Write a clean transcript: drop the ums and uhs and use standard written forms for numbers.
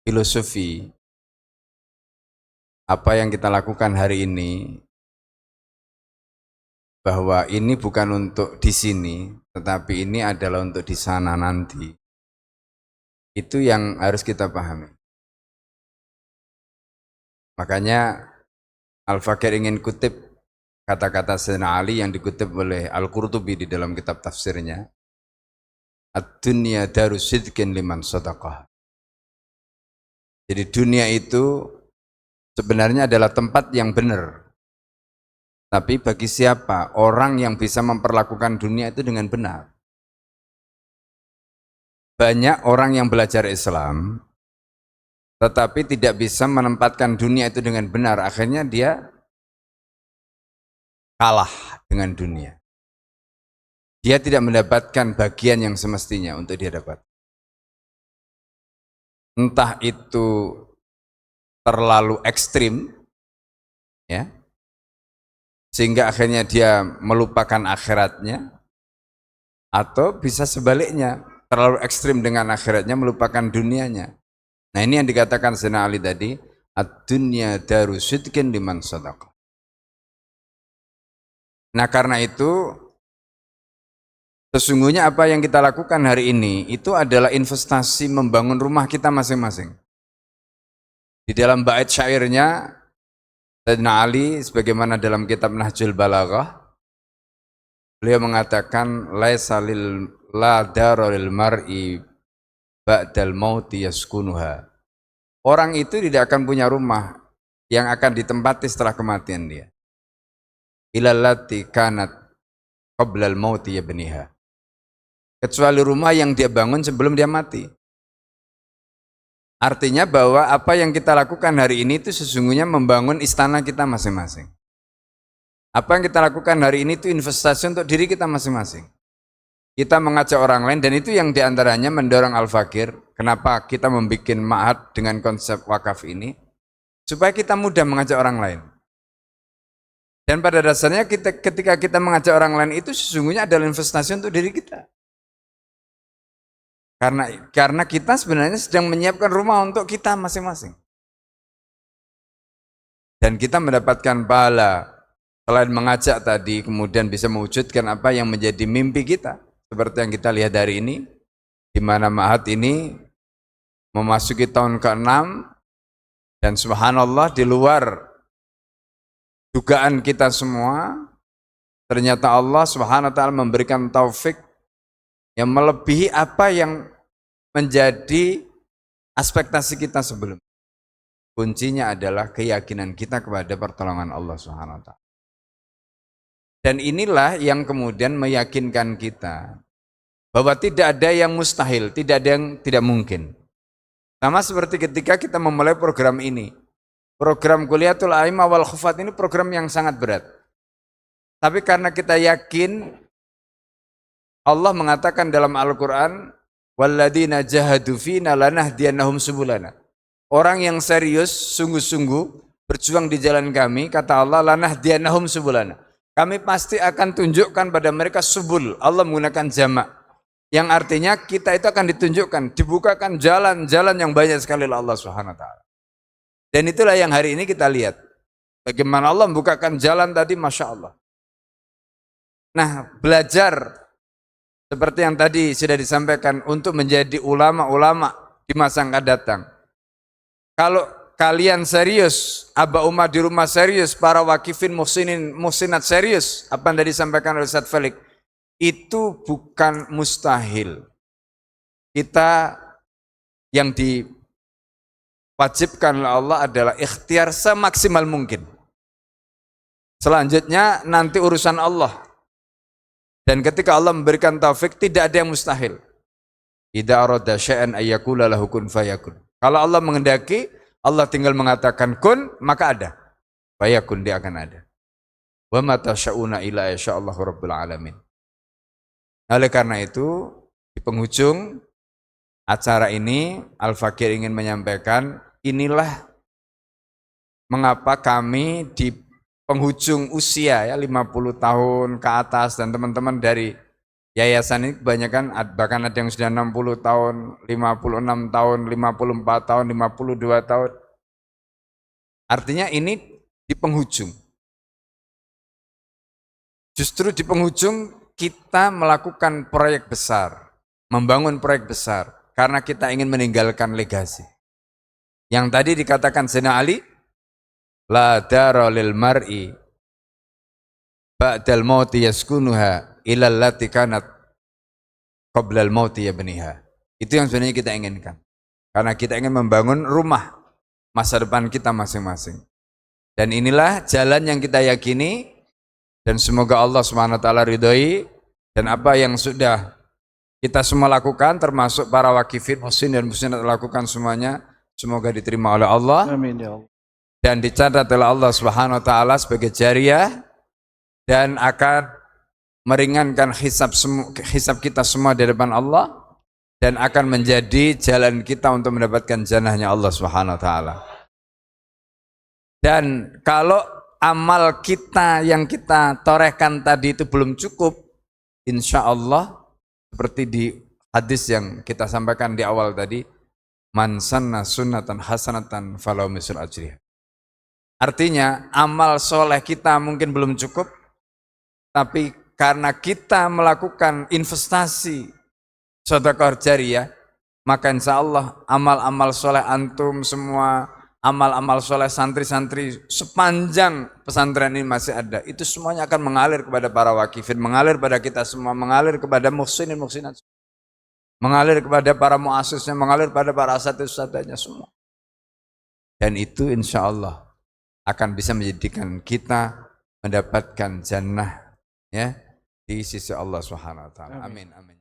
filosofi apa yang kita lakukan hari ini, bahwa ini bukan untuk di sini, tetapi ini adalah untuk di sana nanti. Itu yang harus kita pahami. Makanya Al-Fakir ingin kutip kata-kata Sayyidina Ali yang dikutip oleh Al-Qurtubi di dalam kitab tafsirnya. Ad-dunya daru sidqin liman sadaqah. Jadi dunia itu sebenarnya adalah tempat yang benar. Tapi bagi siapa orang yang bisa memperlakukan dunia itu dengan benar? Banyak orang yang belajar Islam, tetapi tidak bisa menempatkan dunia itu dengan benar. Akhirnya dia kalah dengan dunia. Dia tidak mendapatkan bagian yang semestinya untuk dia dapat. Entah itu terlalu ekstrim, ya, sehingga akhirnya dia melupakan akhiratnya, atau bisa sebaliknya, terlalu ekstrim dengan akhiratnya, melupakan dunianya. Nah ini yang dikatakan Sayyidina Ali tadi, ad-dunya daru sidqin liman sadaqah. Nah karena itu, sesungguhnya apa yang kita lakukan hari ini, itu adalah investasi membangun rumah kita masing-masing. Di dalam bait syairnya, Sayyidina Ali, sebagaimana dalam kitab Nahjul Balaghah, beliau mengatakan, laisa lil la darul mar'i ba'dal mauti yaskunuha. Orang itu tidak akan punya rumah yang akan ditempati setelah kematian dia. Ilallati kanat qablal mauti yabniha. Kecuali rumah yang dia bangun sebelum dia mati. Artinya bahwa apa yang kita lakukan hari ini itu sesungguhnya membangun istana kita masing-masing. Apa yang kita lakukan hari ini itu investasi untuk diri kita masing-masing. Kita mengajak orang lain, dan itu yang diantaranya mendorong Al-Fakir. Kenapa kita membuat ma'had dengan konsep wakaf ini? Supaya kita mudah mengajak orang lain. Dan pada dasarnya ketika kita mengajak orang lain itu sesungguhnya adalah investasi untuk diri kita. Karena kita sebenarnya sedang menyiapkan rumah untuk kita masing-masing. Dan kita mendapatkan pahala selain mengajak tadi, kemudian bisa mewujudkan apa yang menjadi mimpi kita. Seperti yang kita lihat hari ini, di mana ma'had ini memasuki tahun ke-6, dan subhanallah di luar dugaan kita semua, ternyata Allah subhanahu wa ta'ala memberikan taufik yang melebihi apa yang menjadi ekspektasi kita sebelum. Kuncinya adalah keyakinan kita kepada pertolongan Allah subhanahu wa ta'ala. Dan inilah yang kemudian meyakinkan kita bahwa tidak ada yang mustahil, tidak ada yang tidak mungkin. Sama seperti ketika kita memulai program ini. Program Kuliatul A'immah wal Khufat ini program yang sangat berat. Tapi karena kita yakin, Allah mengatakan dalam Al-Quran, walladzina jahadu fina lanahdiyannahum subulana. Orang yang serius, sungguh-sungguh berjuang di jalan kami, kata Allah, lanahdiyannahum subulana. Kami pasti akan tunjukkan pada mereka subul. Allah menggunakan jamak, yang artinya kita itu akan ditunjukkan, dibukakan jalan-jalan yang banyak sekali oleh Allah Subhanahu wa taala. Dan itulah yang hari ini kita lihat. Bagaimana Allah membukakan jalan tadi, Masya Allah. Nah, belajar seperti yang tadi sudah disampaikan untuk menjadi ulama-ulama di masa yang akan datang. Kalau kalian serius, Aba Umar di rumah serius, para wakifin muhsinin muhsinat serius, apa yang tadi disampaikan oleh Ustaz Felix, itu bukan mustahil. Kita yang diwajibkan oleh Allah adalah ikhtiar semaksimal mungkin. Selanjutnya nanti urusan Allah. Dan ketika Allah memberikan taufik, tidak ada yang mustahil. Idza arada syai'an ayyakula lahu kun fayakun. Kalau Allah menghendaki, Allah tinggal mengatakan kun, maka ada. Fayakun, dia akan ada. Wa ma tasyauna illa yasya'allahu rabbul alamin. Oleh karena itu, di penghujung acara ini, Al-Fakir ingin menyampaikan, inilah mengapa kami di penghujung usia ya 50 tahun ke atas dan teman-teman dari Yayasan ini kebanyakan bahkan ada yang sudah 60 tahun, 56 tahun, 54 tahun, 52 tahun. Artinya ini di penghujung. Justru di penghujung kita melakukan proyek besar, membangun proyek besar, karena kita ingin meninggalkan legasi. Yang tadi dikatakan Sayyidina Ali, la dara lil mar'i ba'dal mauti yaskunuha ilal lati kanat qablal mauti yabniha. Itu yang sebenarnya kita inginkan. Karena kita ingin membangun rumah masa depan kita masing-masing. Dan inilah jalan yang kita yakini, dan semoga Allah SWT ridhoi, dan apa yang sudah kita semua lakukan, termasuk para wakifin, muslimin dan muslimat lakukan semuanya, semoga diterima oleh Allah. Amin ya Allah. Dan dicatat oleh Allah SWT sebagai jariah, dan akan meringankan hisab kita semua di depan Allah, dan akan menjadi jalan kita untuk mendapatkan jannahnya Allah SWT. Dan kalau amal kita yang kita torehkan tadi itu belum cukup, insya Allah seperti di hadis yang kita sampaikan di awal tadi, man sanna sunnatan hasanatan falahu mislu ajriha. Artinya amal soleh kita mungkin belum cukup, tapi karena kita melakukan investasi sedekah jariyah, maka insya Allah amal-amal soleh antum semua, amal-amal soleh santri-santri sepanjang pesantren ini masih ada, itu semuanya akan mengalir kepada para wakifin, mengalir pada kita semua, mengalir kepada muhsinin muhsinat, mengalir kepada para muasisnya, mengalir pada para asatidz-asatidz semua. Dan itu insya Allah akan bisa menjadikan kita mendapatkan jannah ya di sisi Allah Subhanahu wa taala. Amin amin.